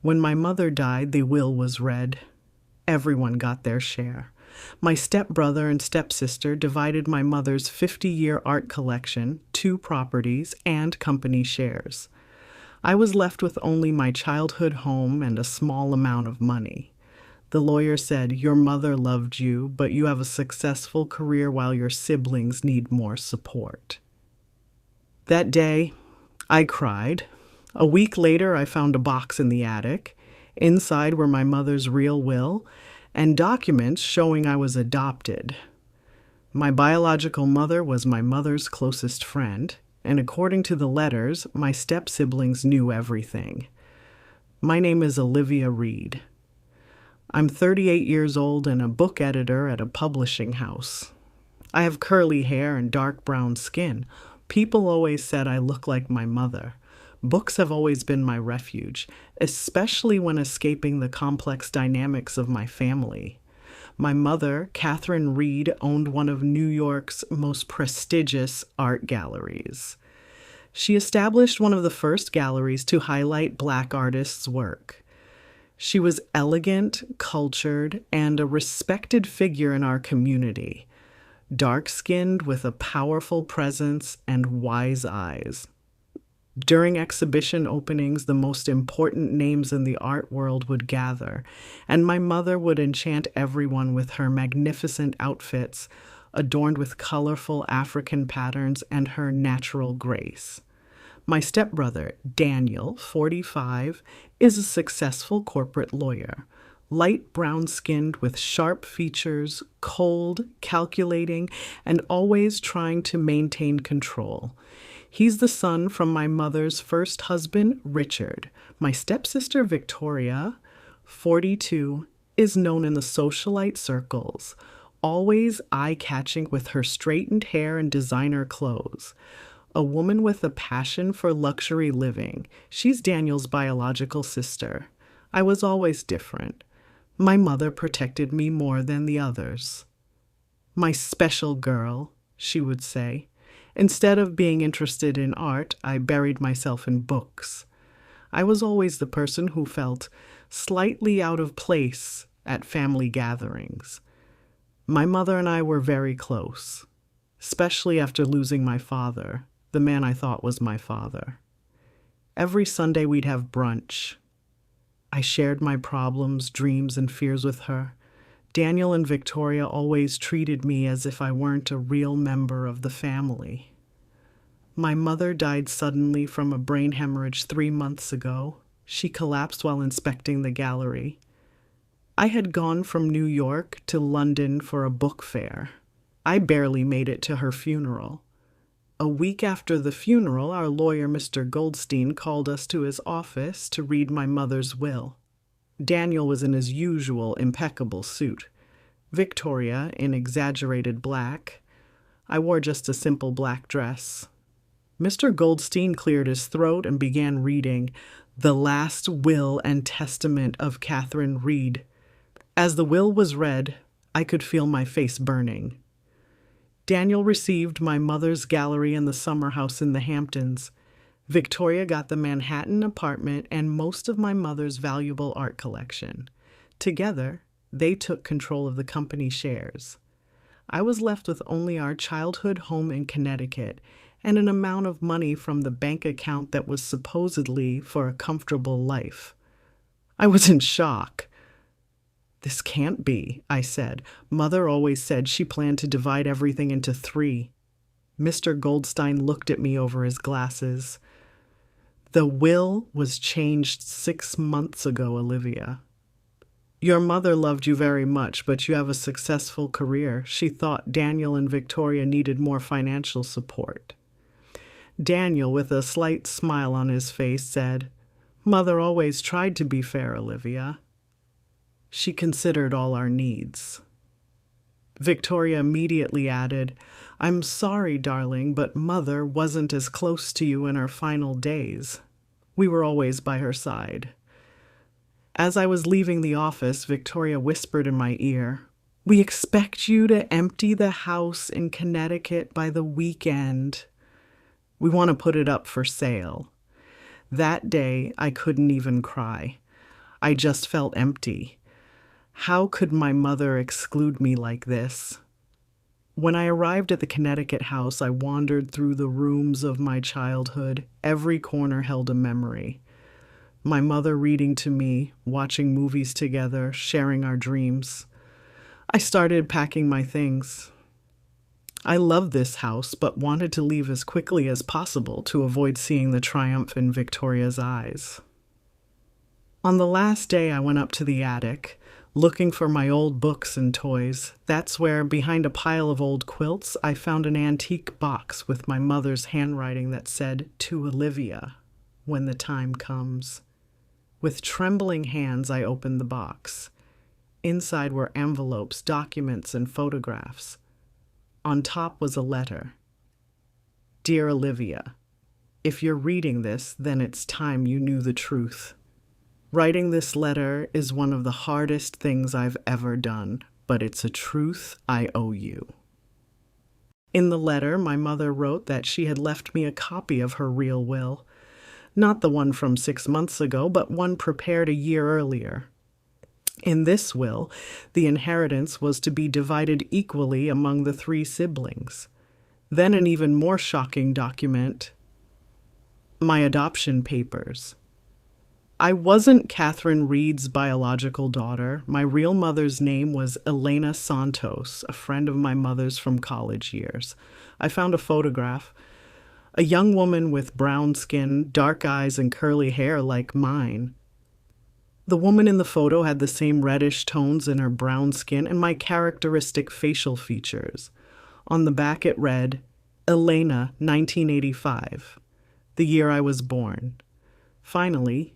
When my mother died, the will was read. Everyone got their share. My stepbrother and stepsister divided my mother's 50-year art collection, 2 properties, and company shares. I was left with only my childhood home and a small amount of money. The lawyer said, "Your mother loved you, but you have a successful career while your siblings need more support." That day, I cried. A week later, I found a box in the attic. Inside were my mother's real will and documents showing I was adopted. My biological mother was my mother's closest friend, and according to the letters, my step-siblings knew everything. My name is Olivia Reed. I'm 38 years old and a book editor at a publishing house. I have curly hair and dark brown skin. People always said I look like my mother. Books have always been my refuge, especially when escaping the complex dynamics of my family. My mother, Catherine Reed, owned one of New York's most prestigious art galleries. She established one of the first galleries to highlight Black artists' work. She was elegant, cultured, and a respected figure in our community, dark-skinned with a powerful presence and wise eyes. During exhibition openings, the most important names in the art world would gather, and my mother would enchant everyone with her magnificent outfits, adorned with colorful African patterns and her natural grace. My stepbrother, Daniel, 45, is a successful corporate lawyer, light brown-skinned with sharp features, cold, calculating, and always trying to maintain control. He's the son from my mother's first husband, Richard. My stepsister, Victoria, 42, is known in the socialite circles, always eye-catching with her straightened hair and designer clothes. A woman with a passion for luxury living. She's Daniel's biological sister. I was always different. My mother protected me more than the others. "My special girl," she would say. Instead of being interested in art, I buried myself in books. I was always the person who felt slightly out of place at family gatherings. My mother and I were very close, especially after losing my father, the man I thought was my father. Every Sunday we'd have brunch. I shared my problems, dreams, and fears with her. Daniel and Victoria always treated me as if I weren't a real member of the family. My mother died suddenly from a brain hemorrhage 3 months ago. She collapsed while inspecting the gallery. I had gone from New York to London for a book fair. I barely made it to her funeral. A week after the funeral, our lawyer, Mr. Goldstein, called us to his office to read my mother's will. Daniel was in his usual impeccable suit. Victoria in exaggerated black. I wore just a simple black dress. Mr. Goldstein cleared his throat and began reading The Last Will and Testament of Catherine Reed. As the will was read, I could feel my face burning. Daniel received my mother's gallery in the summer house in the Hamptons. Victoria got the Manhattan apartment and most of my mother's valuable art collection. Together, they took control of the company shares. I was left with only our childhood home in Connecticut and an amount of money from the bank account that was supposedly for a comfortable life. I was in shock. "This can't be," I said. "Mother always said she planned to divide everything into 3. Mr. Goldstein looked at me over his glasses. "The will was changed 6 months ago, Olivia. Your mother loved you very much, but you have a successful career. She thought Daniel and Victoria needed more financial support." Daniel, with a slight smile on his face, said, "Mother always tried to be fair, Olivia. She considered all our needs." Victoria immediately added, "I'm sorry, darling, but Mother wasn't as close to you in her final days. We were always by her side." As I was leaving the office, Victoria whispered in my ear, "We expect you to empty the house in Connecticut by the weekend. We want to put it up for sale." That day, I couldn't even cry. I just felt empty. How could my mother exclude me like this? When I arrived at the Connecticut house, I wandered through the rooms of my childhood. Every corner held a memory. My mother reading to me, watching movies together, sharing our dreams. I started packing my things. I loved this house, but wanted to leave as quickly as possible to avoid seeing the triumph in Victoria's eyes. On the last day, I went up to the attic, looking for my old books and toys. That's where, behind a pile of old quilts, I found an antique box with my mother's handwriting that said, "To Olivia, when the time comes." With trembling hands, I opened the box. Inside were envelopes, documents, and photographs. On top was a letter. "Dear Olivia, if you're reading this, then it's time you knew the truth. Writing this letter is one of the hardest things I've ever done, but it's a truth I owe you." In the letter, my mother wrote that she had left me a copy of her real will. Not the one from 6 months ago, but one prepared a year earlier. In this will, the inheritance was to be divided equally among the 3 siblings. Then an even more shocking document, my adoption papers. I wasn't Catherine Reed's biological daughter. My real mother's name was Elena Santos, a friend of my mother's from college years. I found a photograph. A young woman with brown skin, dark eyes, and curly hair like mine. The woman in the photo had the same reddish tones in her brown skin and my characteristic facial features. On the back it read, Elena, 1985, the year I was born. Finally,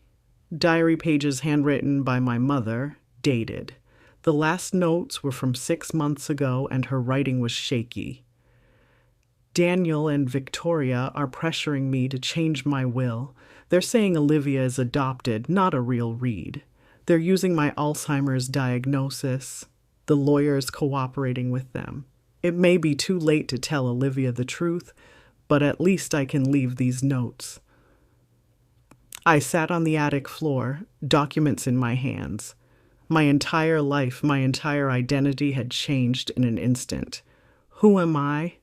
diary pages handwritten by my mother, dated. The last notes were from 6 months ago and her writing was shaky. Daniel and Victoria are pressuring me to change my will. They're saying Olivia is adopted, not a real Reed. They're using my Alzheimer's diagnosis. The lawyer's cooperating with them. It may be too late to tell Olivia the truth, but at least I can leave these notes. I sat on the attic floor, documents in my hands. My entire life, my entire identity had changed in an instant. Who am I?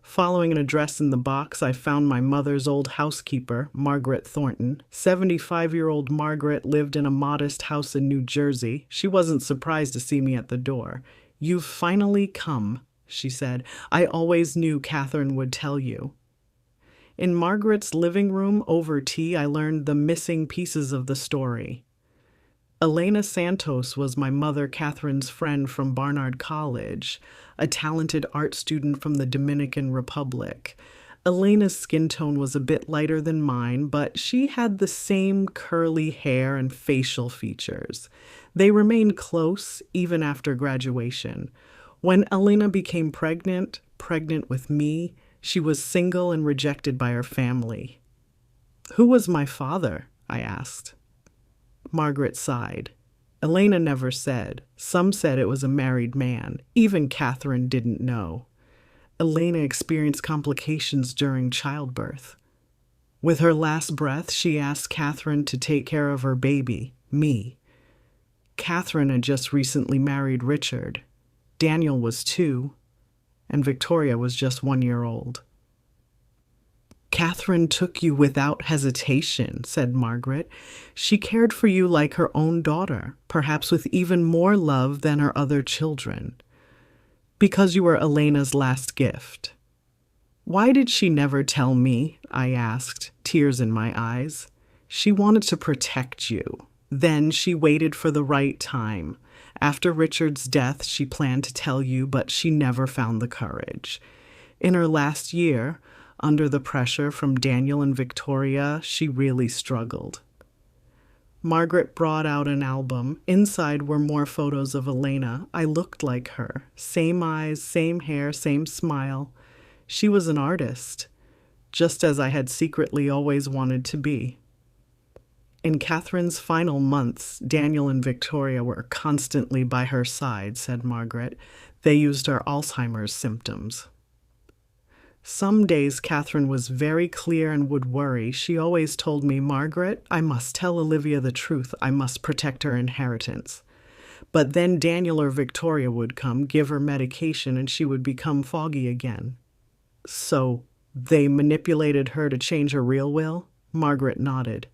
Following an address in the box, I found my mother's old housekeeper, Margaret Thornton. 75-year-old Margaret lived in a modest house in New Jersey. She wasn't surprised to see me at the door. "You've finally come," she said. "I always knew Catherine would tell you." In Margaret's living room over tea, I learned the missing pieces of the story. Elena Santos was my mother Catherine's friend from Barnard College, a talented art student from the Dominican Republic. Elena's skin tone was a bit lighter than mine, but she had the same curly hair and facial features. They remained close even after graduation. When Elena became pregnant with me, she was single and rejected by her family. "Who was my father?" I asked. Margaret sighed. Elena never said. Some said it was a married man. Even Catherine didn't know. Elena experienced complications during childbirth. With her last breath, she asked Catherine to take care of her baby, me. Catherine had just recently married Richard. Daniel was 2, and Victoria was just 1 year old. "Catherine took you without hesitation," said Margaret. "She cared for you like her own daughter, perhaps with even more love than her other children. Because you were Elena's last gift." "Why did she never tell me?" I asked, tears in my eyes. "She wanted to protect you. Then she waited for the right time. After Richard's death, she planned to tell you, but she never found the courage. In her last year, under the pressure from Daniel and Victoria, she really struggled." Margaret brought out an album. Inside were more photos of Elena. I looked like her. Same eyes, same hair, same smile. She was an artist, just as I had secretly always wanted to be. "In Catherine's final months, Daniel and Victoria were constantly by her side," said Margaret. "They used her Alzheimer's symptoms." Some days Catherine was very clear and would worry. She always told me, Margaret, I must tell Olivia the truth. I must protect her inheritance. But then Daniel or Victoria would come, give her medication, and she would become foggy again. So they manipulated her to change her real will? Margaret nodded.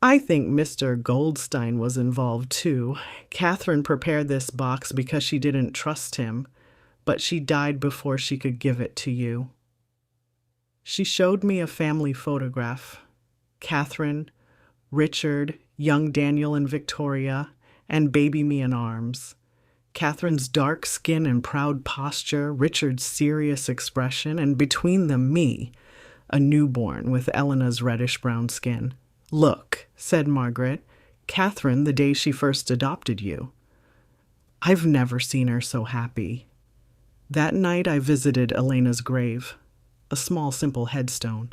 I think Mr. Goldstein was involved too. Catherine prepared this box because she didn't trust him, but she died before she could give it to you. She showed me a family photograph. Catherine, Richard, young Daniel and Victoria, and baby me in arms. Catherine's dark skin and proud posture, Richard's serious expression, and between them me, a newborn with Elena's reddish-brown skin. Look, said Margaret, Catherine the day she first adopted you. I've never seen her so happy. That night I visited Elena's grave, a small simple headstone.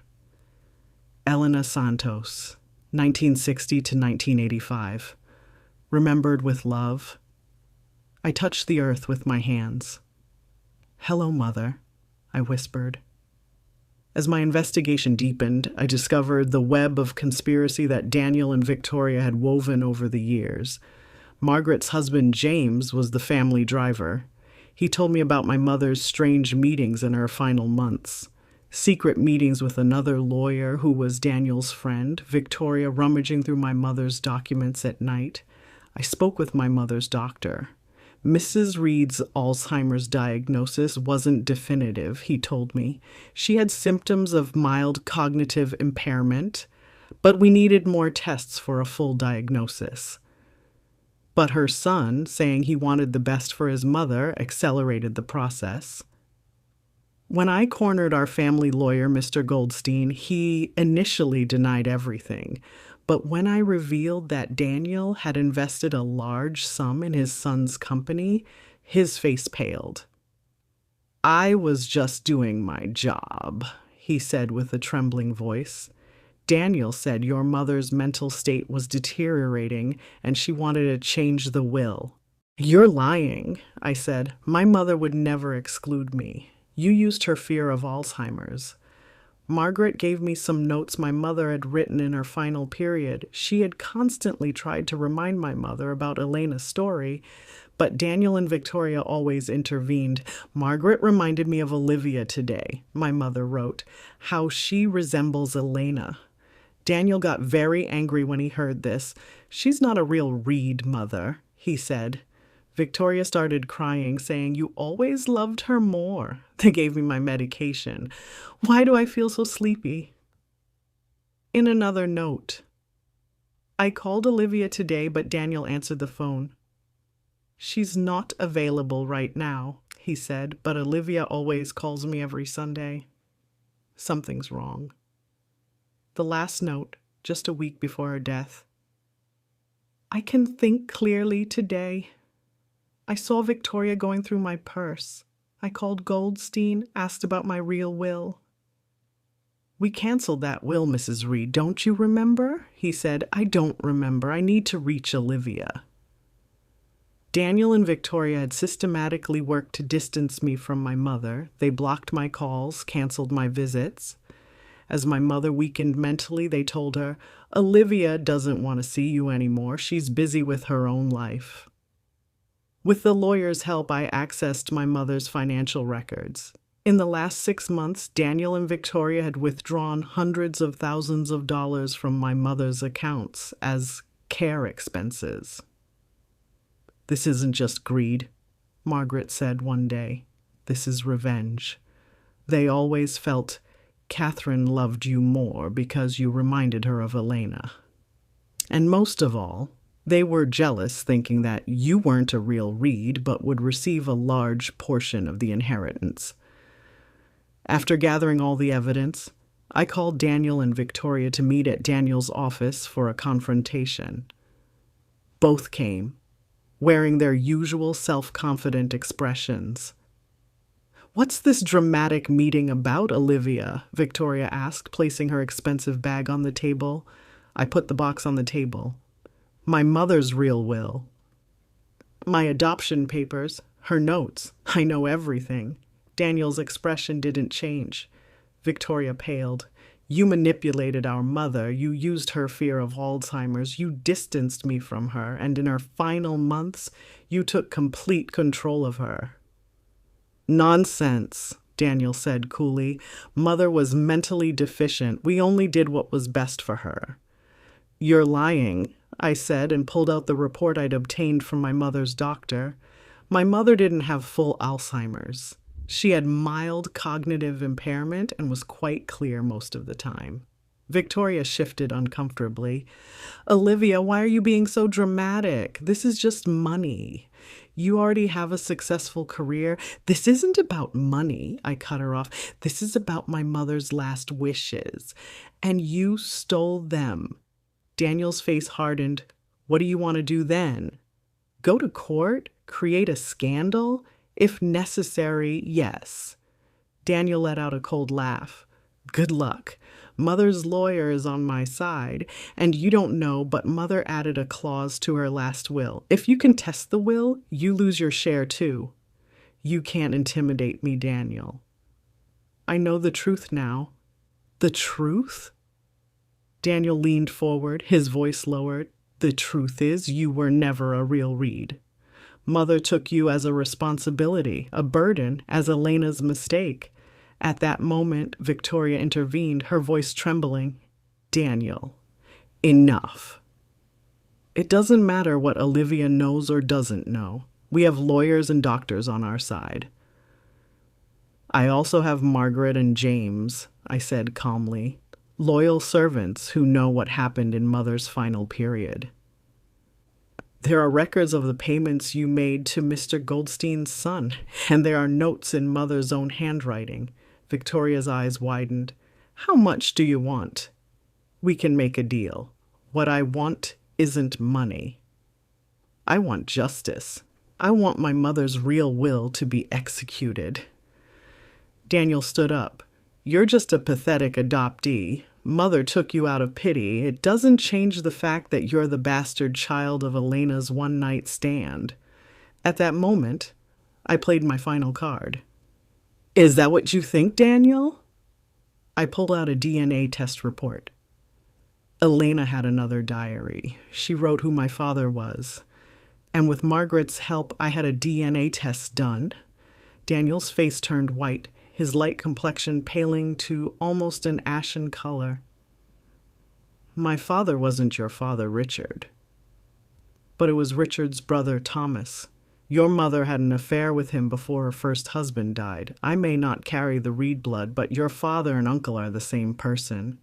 Elena Santos, 1960 to 1985. Remembered with love. I touched the earth with my hands. Hello, Mother, I whispered. As my investigation deepened, I discovered the web of conspiracy that Daniel and Victoria had woven over the years. Margaret's husband, James, was the family driver. He told me about my mother's strange meetings in her final months. Secret meetings with another lawyer who was Daniel's friend, Victoria rummaging through my mother's documents at night. I spoke with my mother's doctor. Mrs. Reed's Alzheimer's diagnosis wasn't definitive, he told me. She had symptoms of mild cognitive impairment, but we needed more tests for a full diagnosis. But her son, saying he wanted the best for his mother, accelerated the process. When I cornered our family lawyer, Mr. Goldstein, he initially denied everything. But when I revealed that Daniel had invested a large sum in his son's company, his face paled. I was just doing my job, he said with a trembling voice. Daniel said your mother's mental state was deteriorating and she wanted to change the will. You're lying, I said. My mother would never exclude me. You used her fear of Alzheimer's. Margaret gave me some notes my mother had written in her final period. She had constantly tried to remind my mother about Elena's story, but Daniel and Victoria always intervened. Margaret reminded me of Olivia today, my mother wrote, how she resembles Elena. Daniel got very angry when he heard this. She's not a real Reed, Mother, he said. Victoria started crying, saying, you always loved her more. They gave me my medication. Why do I feel so sleepy? In another note, I called Olivia today, but Daniel answered the phone. She's not available right now, he said, but Olivia always calls me every Sunday. Something's wrong. The last note, just a week before her death. I can think clearly today. I saw Victoria going through my purse. I called Goldstein, asked about my real will. We canceled that will, Mrs. Reed, don't you remember? He said. I don't remember. I need to reach Olivia. Daniel and Victoria had systematically worked to distance me from my mother. They blocked my calls, canceled my visits. As my mother weakened mentally, they told her, Olivia doesn't want to see you anymore. She's busy with her own life. With the lawyer's help, I accessed my mother's financial records. In the last 6 months, Daniel and Victoria had withdrawn hundreds of thousands of dollars from my mother's accounts as care expenses. This isn't just greed, Margaret said one day. This is revenge. They always felt Catherine loved you more because you reminded her of Elena. And most of all, they were jealous, thinking that you weren't a real Reed, but would receive a large portion of the inheritance. After gathering all the evidence, I called Daniel and Victoria to meet at Daniel's office for a confrontation. Both came, wearing their usual self-confident expressions. What's this dramatic meeting about, Olivia? Victoria asked, placing her expensive bag on the table. I put the box on the table. My mother's real will. My adoption papers, her notes. I know everything. Daniel's expression didn't change. Victoria paled. You manipulated our mother. You used her fear of Alzheimer's. You distanced me from her. And in her final months, you took complete control of her. Nonsense, Daniel said coolly. Mother was mentally deficient. We only did what was best for her. You're lying, I said, and pulled out the report I'd obtained from my mother's doctor. My mother didn't have full Alzheimer's. She had mild cognitive impairment and was quite clear most of the time. Victoria shifted uncomfortably. Olivia, why are you being so dramatic? This is just money. You already have a successful career. This isn't about money, I cut her off. This is about my mother's last wishes. And you stole them. Daniel's face hardened. What do you want to do then? Go to court? Create a scandal? If necessary, yes. Daniel let out a cold laugh. Good luck. Mother's lawyer is on my side, and you don't know, but Mother added a clause to her last will. If you contest the will, you lose your share too. You can't intimidate me, Daniel. I know the truth now. The truth? Daniel leaned forward, his voice lowered. The truth is, you were never a real Reed. Mother took you as a responsibility, a burden, as Elena's mistake. At that moment, Victoria intervened, her voice trembling. Daniel, enough. It doesn't matter what Olivia knows or doesn't know. We have lawyers and doctors on our side. I also have Margaret and James, I said calmly. Loyal servants who know what happened in Mother's final period. There are records of the payments you made to Mr. Goldstein's son, and there are notes in Mother's own handwriting. Victoria's eyes widened. How much do you want? We can make a deal. What I want isn't money. I want justice. I want my mother's real will to be executed. Daniel stood up. You're just a pathetic adoptee. Mother took you out of pity. It doesn't change the fact that you're the bastard child of Elena's one-night stand. At that moment, I played my final card. Is that what you think, Daniel? I pulled out a DNA test report. Elena had another diary. She wrote who my father was. And with Margaret's help, I had a DNA test done. Daniel's face turned white, his light complexion paling to almost an ashen color. My father wasn't your father, Richard. But it was Richard's brother, Thomas. Your mother had an affair with him before her first husband died. I may not carry the Reed blood, but your father and uncle are the same person.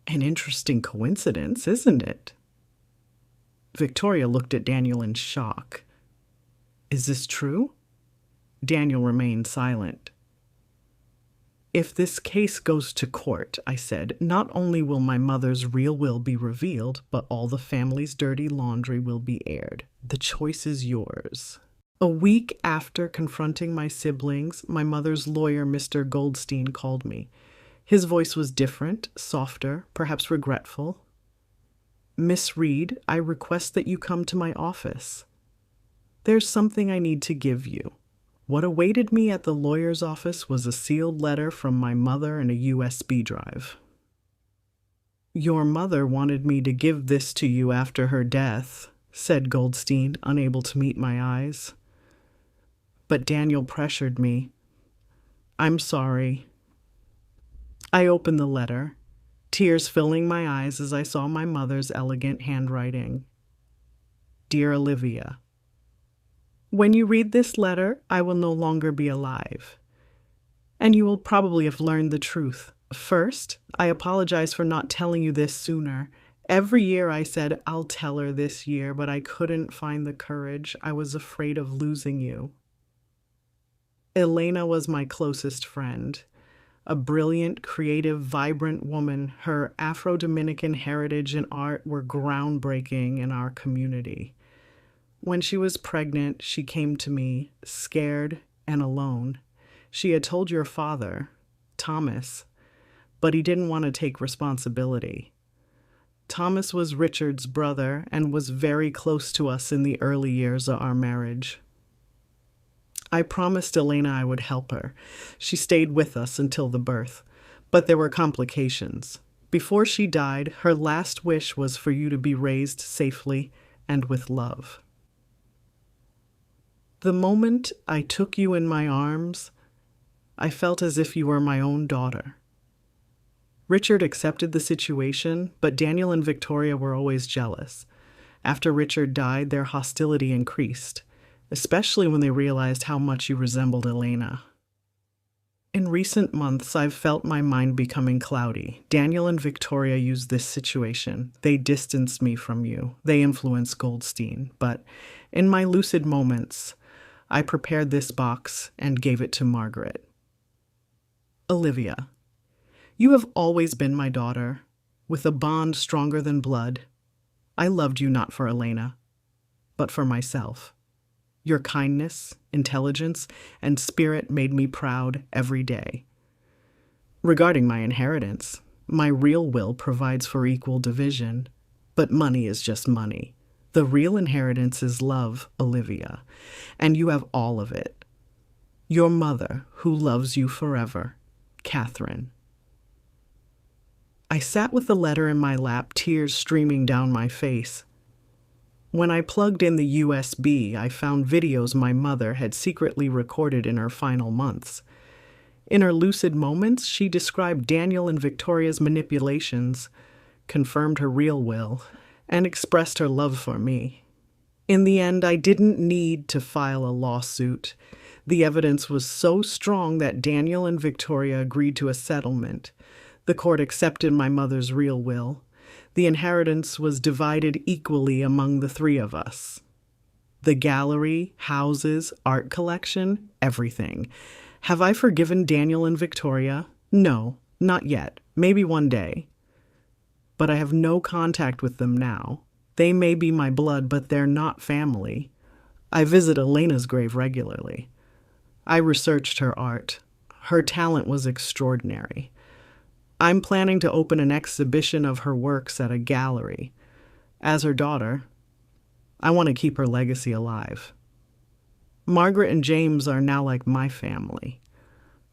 An interesting coincidence, isn't it? Victoria looked at Daniel in shock. Is this true? Daniel remained silent. If this case goes to court, I said, not only will my mother's real will be revealed, but all the family's dirty laundry will be aired. The choice is yours. A week after confronting my siblings, my mother's lawyer, Mr. Goldstein, called me. His voice was different, softer, perhaps regretful. Miss Reed, I request that you come to my office. There's something I need to give you. What awaited me at the lawyer's office was a sealed letter from my mother and a USB drive. Your mother wanted me to give this to you after her death, said Goldstein, unable to meet my eyes. But Daniel pressured me. I'm sorry. I opened the letter, tears filling my eyes as I saw my mother's elegant handwriting. Dear Olivia, when you read this letter, I will no longer be alive. And you will probably have learned the truth. First, I apologize for not telling you this sooner. Every year I said, I'll tell her this year, but I couldn't find the courage. I was afraid of losing you. Elena was my closest friend. A brilliant, creative, vibrant woman. Her Afro-Dominican heritage and art were groundbreaking in our community. When she was pregnant, she came to me, scared and alone. She had told your father, Thomas, but he didn't want to take responsibility. Thomas was Richard's brother and was very close to us in the early years of our marriage. I promised Elena I would help her. She stayed with us until the birth, but there were complications. Before she died, her last wish was for you to be raised safely and with love. The moment I took you in my arms, I felt as if you were my own daughter. Richard accepted the situation, but Daniel and Victoria were always jealous. After Richard died, their hostility increased, especially when they realized how much you resembled Elena. In recent months, I've felt my mind becoming cloudy. Daniel and Victoria used this situation. They distanced me from you. They influenced Goldstein. But in my lucid moments, I prepared this box and gave it to Margaret. Olivia, you have always been my daughter, with a bond stronger than blood. I loved you not for Elena, but for myself. Your kindness, intelligence, and spirit made me proud every day. Regarding my inheritance, my real will provides for equal division, but money is just money. The real inheritance is love, Olivia, and you have all of it. Your mother, who loves you forever, Catherine. I sat with the letter in my lap, tears streaming down my face. When I plugged in the USB, I found videos my mother had secretly recorded in her final months. In her lucid moments, she described Daniel and Victoria's manipulations, confirmed her real will, and expressed her love for me. In the end, I didn't need to file a lawsuit. The evidence was so strong that Daniel and Victoria agreed to a settlement. The court accepted my mother's real will. The inheritance was divided equally among the three of us. The gallery, houses, art collection, everything. Have I forgiven Daniel and Victoria? No, not yet. Maybe one day. But I have no contact with them now. They may be my blood, but they're not family. I visit Elena's grave regularly. I researched her art. Her talent was extraordinary. I'm planning to open an exhibition of her works at a gallery. As her daughter, I want to keep her legacy alive. Margaret and James are now like my family.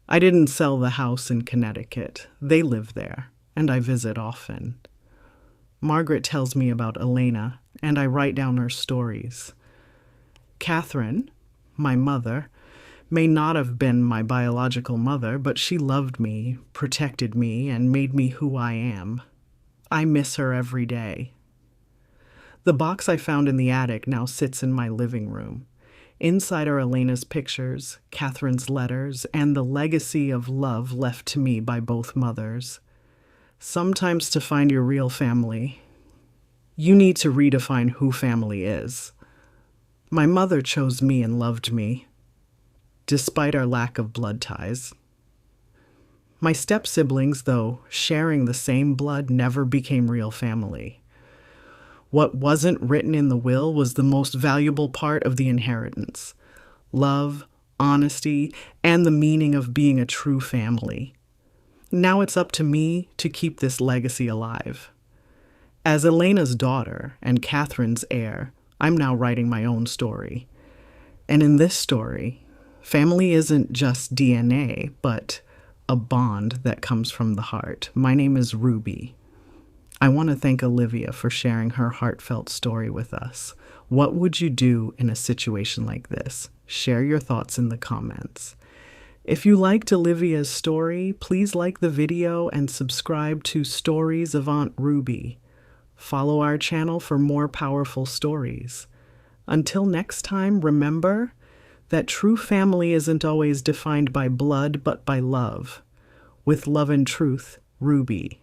I didn't sell the house in Connecticut. They live there, and I visit often. Margaret tells me about Elena, and I write down her stories. Catherine, my mother, may not have been my biological mother, but she loved me, protected me, and made me who I am. I miss her every day. The box I found in the attic now sits in my living room. Inside are Elena's pictures, Catherine's letters, and the legacy of love left to me by both mothers. Sometimes to find your real family, you need to redefine who family is. My mother chose me and loved me, despite our lack of blood ties. My step-siblings, though sharing the same blood, never became real family. What wasn't written in the will was the most valuable part of the inheritance: love, honesty, and the meaning of being a true family. Now it's up to me to keep this legacy alive. As Elena's daughter and Catherine's heir, I'm now writing my own story. And in this story, family isn't just DNA, but a bond that comes from the heart. My name is Ruby. I want to thank Olivia for sharing her heartfelt story with us. What would you do in a situation like this? Share your thoughts in the comments. If you liked Olivia's story, please like the video and subscribe to Stories of Aunt Ruby. Follow our channel for more powerful stories. Until next time, remember that true family isn't always defined by blood, but by love. With love and truth, Ruby.